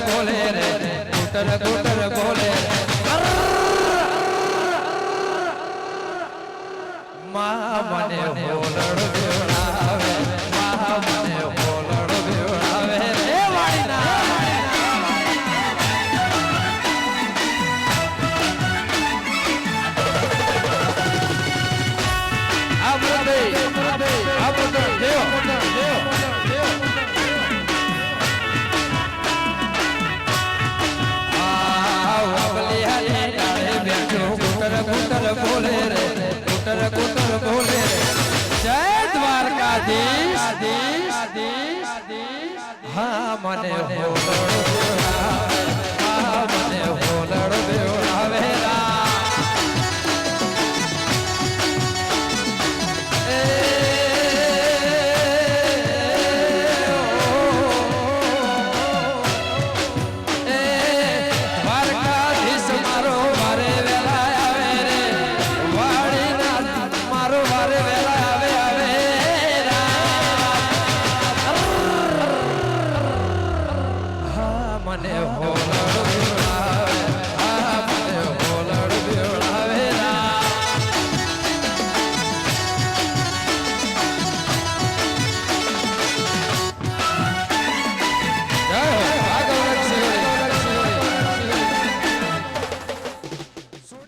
બોલે રે કુટર કુટર બોલે મા મને હોલડ બેવડાવે મા મને હોલડ બેવડાવે રે વાડીના બોલે રે કુટર કુટર બોલે રે જય દ્વારકાધીશ હા મને હોલડ